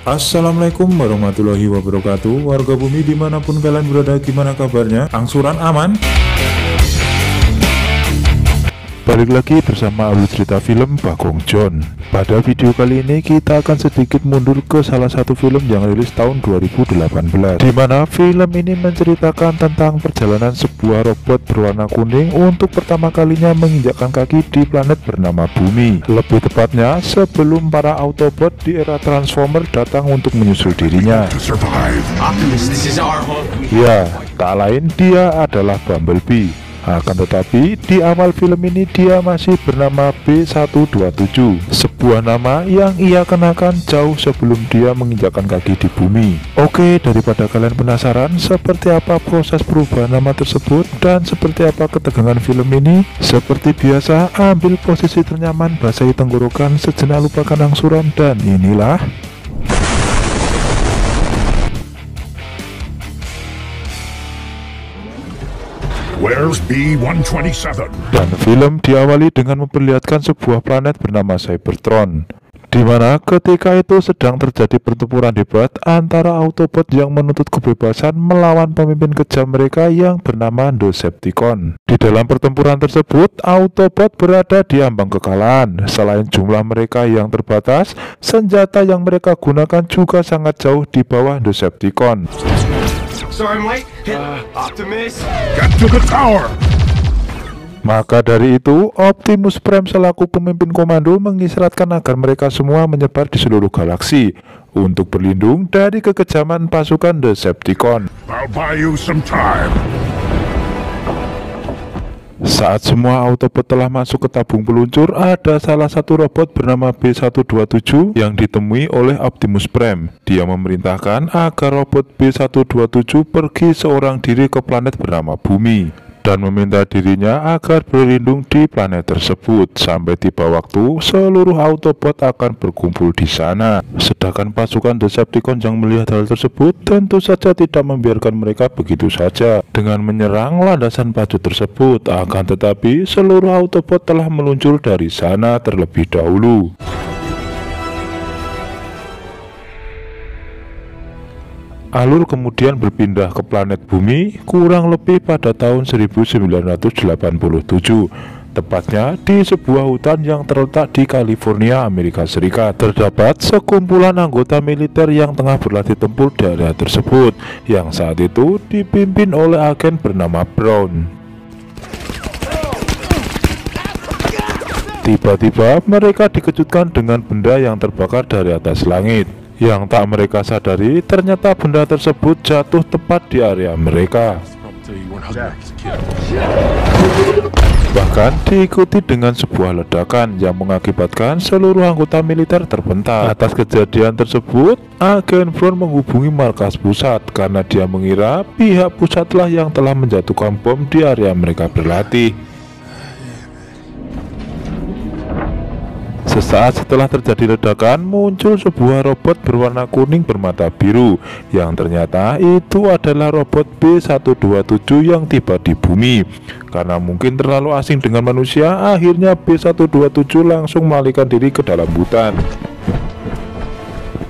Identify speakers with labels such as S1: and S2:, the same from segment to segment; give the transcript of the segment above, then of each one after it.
S1: Assalamualaikum warahmatullahi wabarakatuh. Warga bumi dimanapun kalian berada, gimana kabarnya? Angsuran aman? Balik lagi bersama Alur Cerita Film Bagong John. Pada video kali ini kita akan sedikit mundur ke salah satu film yang rilis tahun 2018, dimana film ini menceritakan tentang perjalanan sebuah robot berwarna kuning untuk pertama kalinya menginjakkan kaki di planet bernama Bumi. Lebih tepatnya sebelum para Autobot di era Transformer datang untuk menyusul dirinya. Ya, tak lain dia adalah Bumblebee. Akan tetapi di awal film ini dia masih bernama B127, sebuah nama yang ia kenakan jauh sebelum dia menginjakkan kaki di bumi. Oke, daripada kalian penasaran seperti apa proses perubahan nama tersebut dan seperti apa ketegangan film ini, seperti biasa ambil posisi ternyaman, basahi tenggorokan, sejenak lupakan angsuran, dan inilah
S2: Where's B127?
S1: Dan film diawali dengan memperlihatkan sebuah planet bernama Cybertron, di mana ketika itu sedang terjadi pertempuran hebat antara Autobot yang menuntut kebebasan melawan pemimpin kejam mereka yang bernama Decepticon. Di dalam pertempuran tersebut, Autobot berada di ambang kekalahan. Selain jumlah mereka yang terbatas, senjata yang mereka gunakan juga sangat jauh di bawah Decepticon.
S3: Sorry I'm late. Optimus.
S2: Get to the tower!
S1: Maka dari itu, Optimus Prime selaku pemimpin komando mengisyaratkan agar mereka semua menyebar di seluruh galaksi untuk berlindung dari kekejaman pasukan Decepticon.
S2: I'll buy you some time.
S1: Saat semua Autobot telah masuk ke tabung peluncur, ada salah satu robot bernama B127 yang ditemui oleh Optimus Prime. Dia memerintahkan agar robot B127 pergi seorang diri ke planet bernama Bumi dan meminta dirinya agar berlindung di planet tersebut. Sampai tiba waktu, seluruh Autobot akan berkumpul di sana. Sedangkan pasukan Decepticon yang melihat hal tersebut tentu saja tidak membiarkan mereka begitu saja dengan menyerang landasan pacu tersebut. Akan tetapi seluruh Autobot telah meluncur dari sana terlebih dahulu. Alur kemudian berpindah ke planet Bumi kurang lebih pada tahun 1987, tepatnya di sebuah hutan yang terletak di California, Amerika Serikat. Terdapat sekumpulan anggota militer yang tengah berlatih tempur di area tersebut, yang saat itu dipimpin oleh agen bernama Brown. Tiba-tiba mereka dikejutkan dengan benda yang terbakar dari atas langit. Yang tak mereka sadari, ternyata benda tersebut jatuh tepat di area mereka. Bahkan diikuti dengan sebuah ledakan yang mengakibatkan seluruh anggota militer terbentak. Atas kejadian tersebut, agen Brown menghubungi markas pusat karena dia mengira pihak pusatlah yang telah menjatuhkan bom di area mereka berlatih. Sesaat setelah terjadi ledakan, muncul sebuah robot berwarna kuning bermata biru, yang ternyata itu adalah robot B127 yang tiba di bumi. Karena mungkin terlalu asing dengan manusia, akhirnya B127 langsung melarikan diri ke dalam hutan.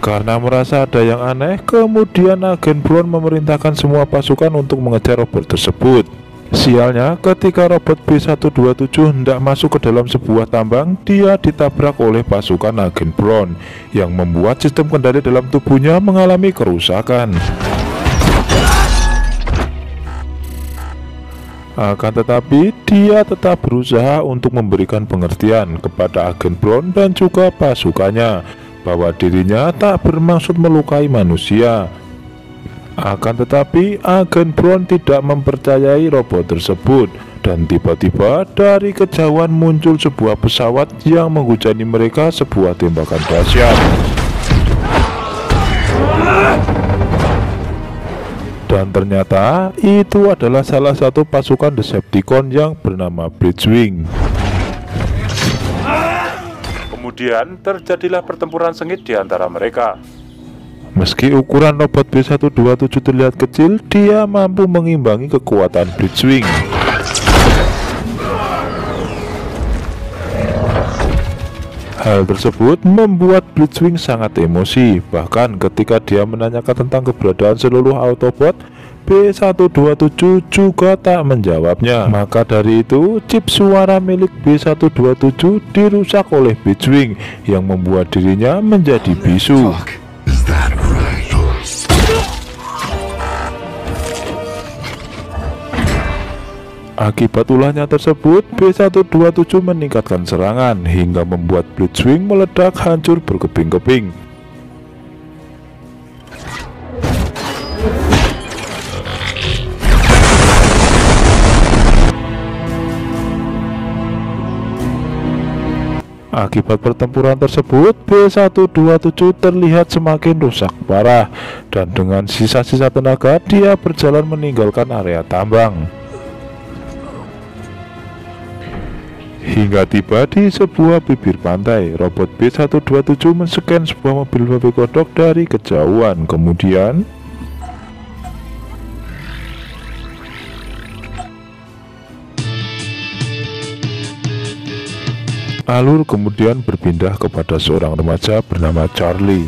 S1: Karena merasa ada yang aneh, kemudian agen Brown memerintahkan semua pasukan untuk mengejar robot tersebut. Sialnya, ketika robot B127 hendak masuk ke dalam sebuah tambang, dia ditabrak oleh pasukan agen Brown yang membuat sistem kendali dalam tubuhnya mengalami kerusakan. Akan tetapi, dia tetap berusaha untuk memberikan pengertian kepada agen Brown dan juga pasukannya bahwa dirinya tak bermaksud melukai manusia. Akan tetapi agen Brown tidak mempercayai robot tersebut, dan tiba-tiba dari kejauhan muncul sebuah pesawat yang menghujani mereka sebuah tembakan dahsyat. Dan ternyata itu adalah salah satu pasukan Decepticon yang bernama Blitzwing. Kemudian terjadilah pertempuran sengit di antara mereka. Meski ukuran robot B127 terlihat kecil, dia mampu mengimbangi kekuatan Blitzwing. Hal tersebut membuat Blitzwing sangat emosi. Bahkan ketika dia menanyakan tentang keberadaan seluruh Autobot, B127 juga tak menjawabnya. Maka dari itu, chip suara milik B127 dirusak oleh Blitzwing yang membuat dirinya menjadi bisu. Akibat ulahnya tersebut, B127 meningkatkan serangan hingga membuat Blitzwing meledak hancur berkeping-keping. Akibat pertempuran tersebut, B127 terlihat semakin rusak parah, dan dengan sisa-sisa tenaga dia berjalan meninggalkan area tambang. Hingga tiba di sebuah bibir pantai, robot B127 men-scan sebuah mobil VW kodok dari kejauhan. Kemudian alur kemudian berpindah kepada seorang remaja bernama Charlie.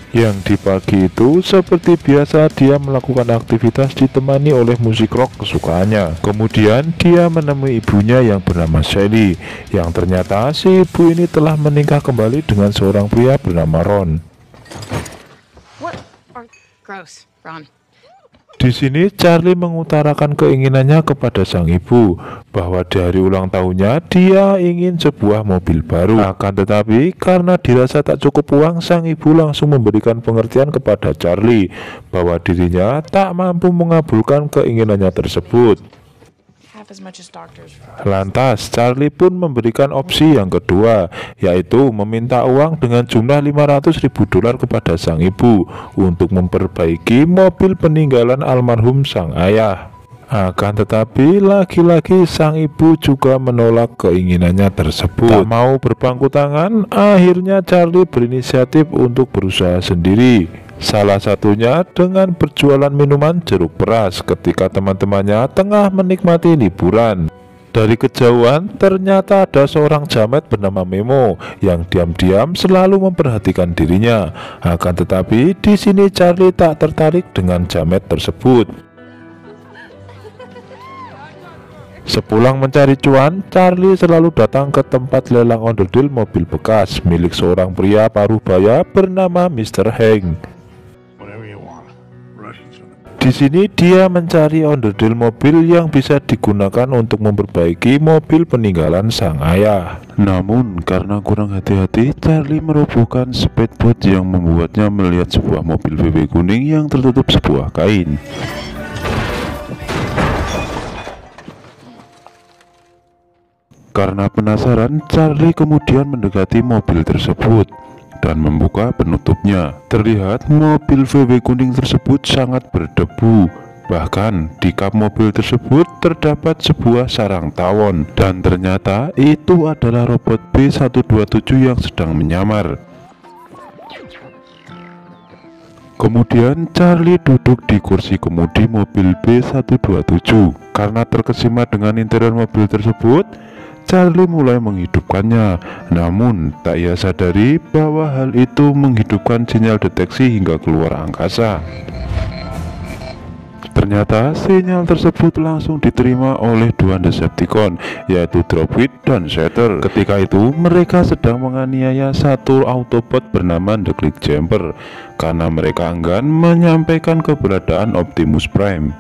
S1: Yang di pagi itu seperti biasa dia melakukan aktivitas ditemani oleh musik rock kesukaannya. Kemudian dia menemui ibunya yang bernama Sally, yang ternyata si ibu ini telah menikah kembali dengan seorang pria bernama Ron.
S4: What? Gross, Ron.
S1: Di sini Charlie mengutarakan keinginannya kepada sang ibu bahwa di hari ulang tahunnya dia ingin sebuah mobil baru. Akan tetapi karena dirasa tak cukup uang, sang ibu langsung memberikan pengertian kepada Charlie bahwa dirinya tak mampu mengabulkan keinginannya tersebut. Lantas Charlie pun memberikan opsi yang kedua, yaitu meminta uang dengan jumlah $500.000 kepada sang ibu untuk memperbaiki mobil peninggalan almarhum sang ayah. Akan tetapi lagi-lagi sang ibu juga menolak keinginannya tersebut. Tak mau berpangku tangan, akhirnya Charlie berinisiatif untuk berusaha sendiri. Salah satunya dengan berjualan minuman jeruk peras ketika teman-temannya tengah menikmati liburan. Dari kejauhan ternyata ada seorang jamet bernama Memo yang diam-diam selalu memperhatikan dirinya. Akan tetapi di sini Charlie tak tertarik dengan jamet tersebut. Sepulang mencari cuan, Charlie selalu datang ke tempat lelang onderdil mobil bekas milik seorang pria paruh baya bernama Mr. Hank. Di sini dia mencari onderdil mobil yang bisa digunakan untuk memperbaiki mobil peninggalan sang ayah. Namun karena kurang hati-hati, Charlie merobohkan speedboat yang membuatnya melihat sebuah mobil VW kuning yang tertutup sebuah kain. Karena penasaran, Charlie kemudian mendekati mobil tersebut dan membuka penutupnya. Terlihat mobil VW kuning tersebut sangat berdebu. Bahkan di kap mobil tersebut terdapat sebuah sarang tawon, dan ternyata itu adalah robot B127 yang sedang menyamar. Kemudian Charlie duduk di kursi kemudi mobil B127. Karena terkesima dengan interior mobil tersebut, Charlie mulai menghidupkannya. Namun tak ia sadari bahwa hal itu menghidupkan sinyal deteksi hingga keluar angkasa. Ternyata sinyal tersebut langsung diterima oleh dua Decepticon, yaitu Dropwit dan Shatter. Ketika itu mereka sedang menganiaya satu Autobot bernama The Clickjumper karena mereka enggan menyampaikan keberadaan Optimus Prime.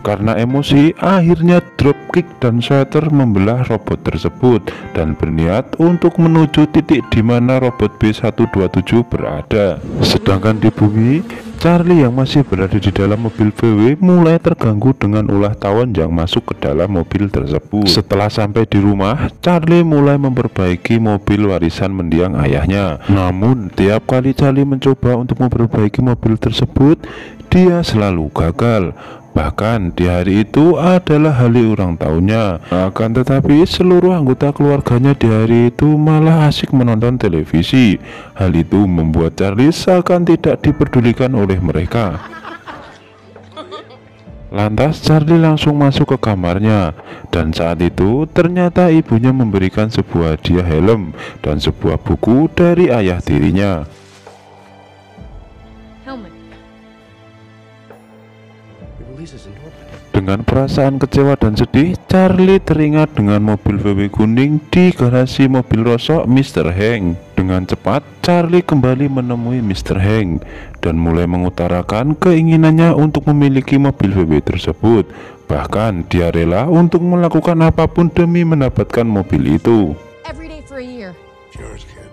S1: Karena emosi, akhirnya Dropkick dan Shatter membelah robot tersebut dan berniat untuk menuju titik di mana robot B127 berada. Sedangkan di bumi, Charlie yang masih berada di dalam mobil VW mulai terganggu dengan ulah tawon yang masuk ke dalam mobil tersebut. Setelah sampai di rumah, Charlie mulai memperbaiki mobil warisan mendiang ayahnya. Namun tiap kali Charlie mencoba untuk memperbaiki mobil tersebut, dia selalu gagal. Bahkan di hari itu adalah hari ulang tahunnya. Akan tetapi seluruh anggota keluarganya di hari itu malah asik menonton televisi. Hal itu membuat Charlie seakan tidak diperdulikan oleh mereka. Lantas Charlie langsung masuk ke kamarnya, dan saat itu ternyata ibunya memberikan sebuah hadiah helm dan sebuah buku dari ayah tirinya.
S4: Helmet.
S1: Dengan perasaan kecewa dan sedih, Charlie teringat dengan mobil VW kuning di garasi mobil rosok Mr. Hank. Dengan cepat, Charlie kembali menemui Mr. Hank dan mulai mengutarakan keinginannya untuk memiliki mobil VW tersebut. Bahkan dia rela untuk melakukan apapun demi mendapatkan mobil itu.
S4: Every day for a year.
S2: Yours, kid.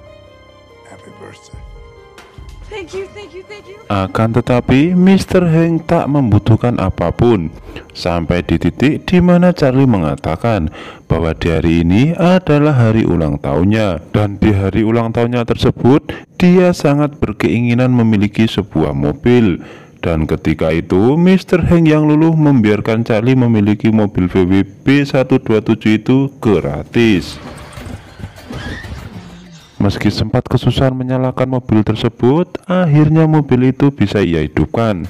S2: Happy birthday.
S4: Thank you, thank you, thank you.
S1: Akan tetapi Mr. Hank tak membutuhkan apapun, sampai di titik di mana Charlie mengatakan bahwa di hari ini adalah hari ulang tahunnya, dan di hari ulang tahunnya tersebut dia sangat berkeinginan memiliki sebuah mobil. Dan ketika itu Mr. Hank yang luluh membiarkan Charlie memiliki mobil VW B127 itu gratis. Meski sempat kesusahan menyalakan mobil tersebut, akhirnya mobil itu bisa ia hidupkan.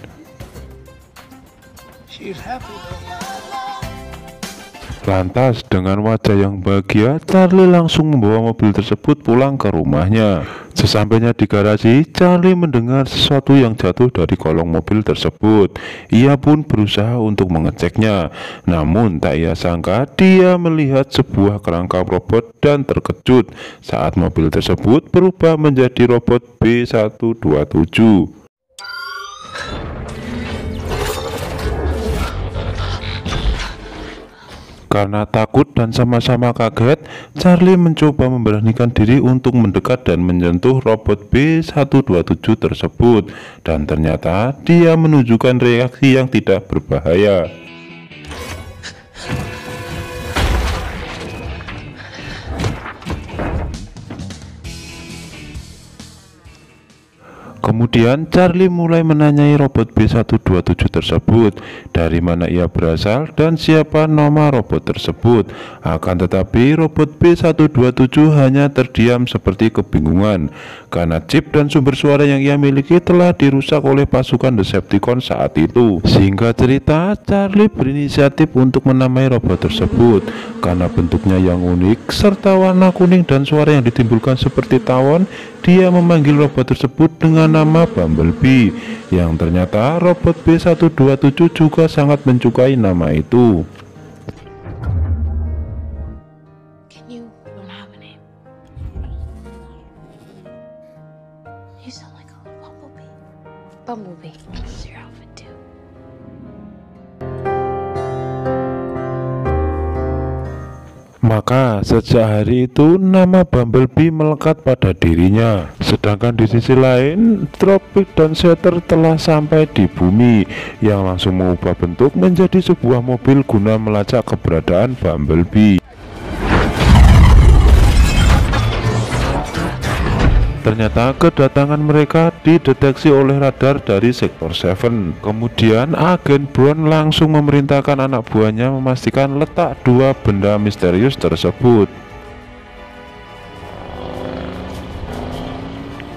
S1: Lantas dengan wajah yang bahagia, Charlie langsung membawa mobil tersebut pulang ke rumahnya. Sesampainya di garasi, Charlie mendengar sesuatu yang jatuh dari kolong mobil tersebut. Ia pun berusaha untuk mengeceknya, namun tak ia sangka dia melihat sebuah kerangka robot dan terkejut saat mobil tersebut berubah menjadi robot B127. Karena takut dan sama-sama kaget, Charlie mencoba memberanikan diri untuk mendekat dan menyentuh robot B127 tersebut, dan ternyata dia menunjukkan reaksi yang tidak berbahaya. Kemudian Charlie mulai menanyai robot B127 tersebut dari mana ia berasal dan siapa nama robot tersebut. Akan tetapi robot B127 hanya terdiam seperti kebingungan karena chip dan sumber suara yang ia miliki telah dirusak oleh pasukan Decepticon saat itu. Singkat cerita, Charlie berinisiatif untuk menamai robot tersebut karena bentuknya yang unik serta warna kuning dan suara yang ditimbulkan seperti tawon. Dia memanggil robot tersebut dengan nama Bumblebee, yang ternyata robot B127 juga sangat menyukai nama itu.
S4: Can you don't have a name? You sound like a little bumblebee. Bumblebee. It's your outfit too.
S1: Maka sejak hari itu nama Bumblebee melekat pada dirinya. Sedangkan di sisi lain, Dropkick dan Shatter telah sampai di bumi, yang langsung mengubah bentuk menjadi sebuah mobil guna melacak keberadaan Bumblebee. Ternyata kedatangan mereka dideteksi oleh radar dari Sektor 7. Kemudian agen Brown langsung memerintahkan anak buahnya memastikan letak dua benda misterius tersebut.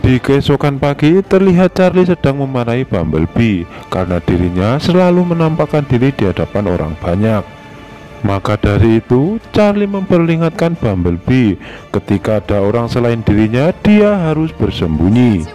S1: Di keesokan pagi terlihat Charlie sedang memarahi Bumblebee karena dirinya selalu menampakkan diri di hadapan orang banyak. Maka dari itu Charlie memperingatkan Bumblebee ketika ada orang selain dirinya dia harus bersembunyi.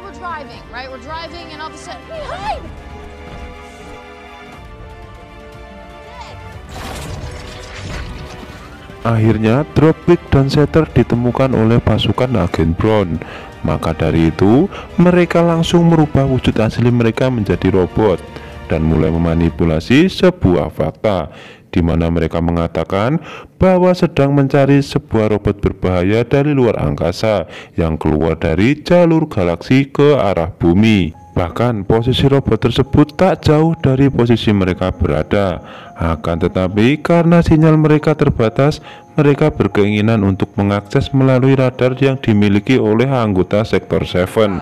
S1: Akhirnya Dropkick dan Shatter ditemukan oleh pasukan agen Brown. Maka dari itu mereka langsung merubah wujud asli mereka menjadi robot dan mulai memanipulasi sebuah fakta, di mana mereka mengatakan bahwa sedang mencari sebuah robot berbahaya dari luar angkasa yang keluar dari jalur galaksi ke arah bumi. Bahkan posisi robot tersebut tak jauh dari posisi mereka berada. Akan tetapi karena sinyal mereka terbatas, mereka berkeinginan untuk mengakses melalui radar yang dimiliki oleh anggota Sektor 7.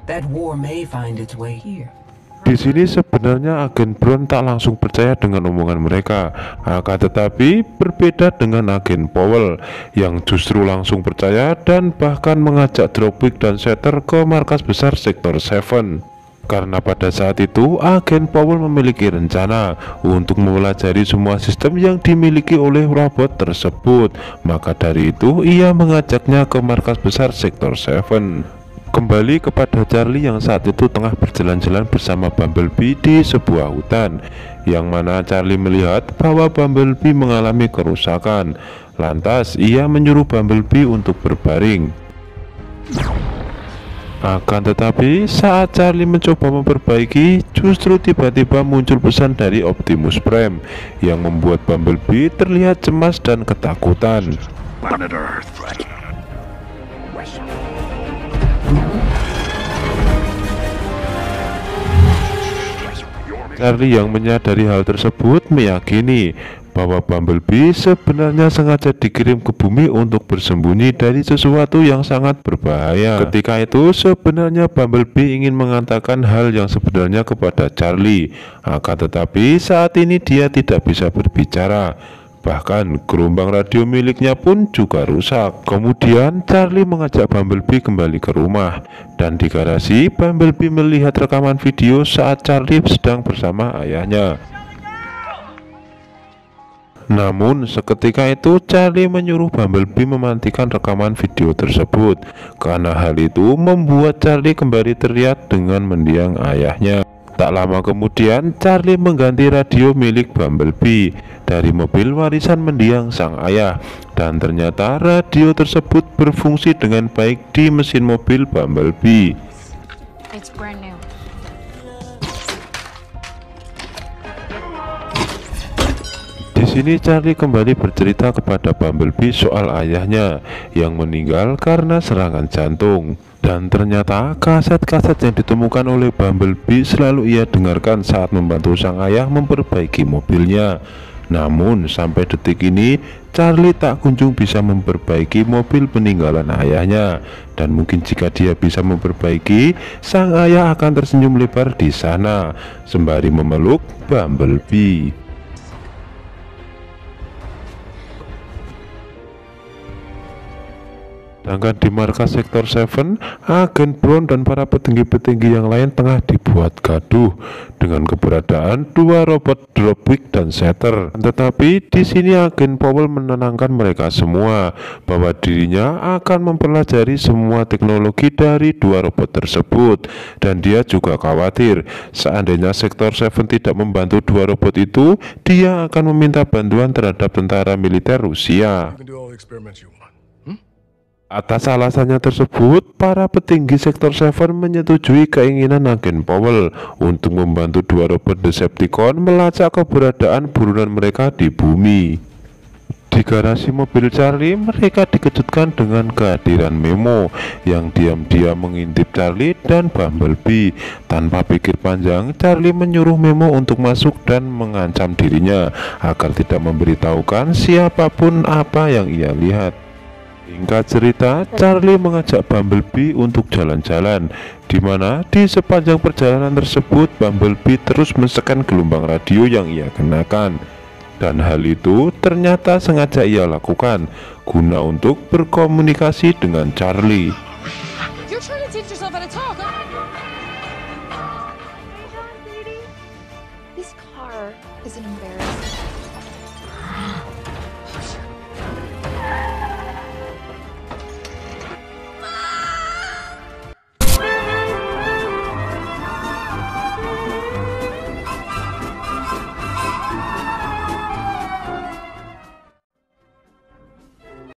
S5: That war may find its way here.
S1: Di sini sebenarnya agen Brown tak langsung percaya dengan omongan mereka, akan tetapi berbeda dengan agen Powell yang justru langsung percaya dan bahkan mengajak Dropkick dan Shatter ke markas besar Sektor 7. Karena pada saat itu agen Powell memiliki rencana untuk mempelajari semua sistem yang dimiliki oleh robot tersebut. Maka dari itu ia mengajaknya ke markas besar Sektor 7. Kembali kepada Charlie yang saat itu tengah berjalan-jalan bersama Bumblebee di sebuah hutan, yang mana Charlie melihat bahwa Bumblebee mengalami kerusakan. Lantas ia menyuruh Bumblebee untuk berbaring. Akan tetapi saat Charlie mencoba memperbaiki, justru tiba-tiba muncul pesan dari Optimus Prime yang membuat Bumblebee terlihat cemas dan ketakutan.
S2: Planet Earth.
S1: Charlie yang menyadari hal tersebut meyakini bahwa Bumblebee sebenarnya sengaja dikirim ke bumi untuk bersembunyi dari sesuatu yang sangat berbahaya. Ketika itu sebenarnya Bumblebee ingin mengatakan hal yang sebenarnya kepada Charlie, akan tetapi saat ini dia tidak bisa berbicara. Bahkan gelombang radio miliknya pun juga rusak. Kemudian Charlie mengajak Bumblebee kembali ke rumah, dan di garasi Bumblebee melihat rekaman video saat Charlie sedang bersama ayahnya. Namun seketika itu Charlie menyuruh Bumblebee mematikan rekaman video tersebut, karena hal itu membuat Charlie kembali teriak dengan mendiang ayahnya. Tak lama kemudian Charlie mengganti radio milik Bumblebee dari mobil warisan mendiang sang ayah, dan ternyata radio tersebut berfungsi dengan baik di mesin mobil Bumblebee.
S4: It's brand new.
S1: Di sini Charlie kembali bercerita kepada Bumblebee soal ayahnya yang meninggal karena serangan jantung. Dan ternyata kaset-kaset yang ditemukan oleh Bumblebee selalu ia dengarkan saat membantu sang ayah memperbaiki mobilnya. Namun sampai detik ini Charlie tak kunjung bisa memperbaiki mobil peninggalan ayahnya. Dan mungkin jika dia bisa memperbaiki, sang ayah akan tersenyum lebar di sana sembari memeluk Bumblebee. Sedangkan di markas Sektor 7, agen Brown dan para petinggi-petinggi yang lain tengah dibuat gaduh dengan keberadaan dua robot Dropkick dan Shatter. Tetapi di sini agen Powell menenangkan mereka semua bahwa dirinya akan mempelajari semua teknologi dari dua robot tersebut, dan dia juga khawatir seandainya Sektor 7 tidak membantu dua robot itu, dia akan meminta bantuan terhadap tentara militer Rusia.
S2: You can do all the experiments you want.
S1: Atas alasannya tersebut, para petinggi Sektor 7 menyetujui keinginan agen Powell untuk membantu dua robot Decepticon melacak keberadaan burunan mereka di bumi. Di garasi mobil Charlie, mereka dikejutkan dengan kehadiran Memo yang diam-diam mengintip Charlie dan Bumblebee. Tanpa pikir panjang, Charlie menyuruh Memo untuk masuk dan mengancam dirinya agar tidak memberitahukan siapapun apa yang ia lihat. Singkat cerita, Charlie mengajak Bumblebee untuk jalan-jalan, di mana di sepanjang perjalanan tersebut Bumblebee terus men-scan gelombang radio yang ia kenakan. Dan hal itu ternyata sengaja ia lakukan guna untuk berkomunikasi dengan Charlie.
S4: You're trying to teach yourself how to talk, huh? This car is an embarrassment.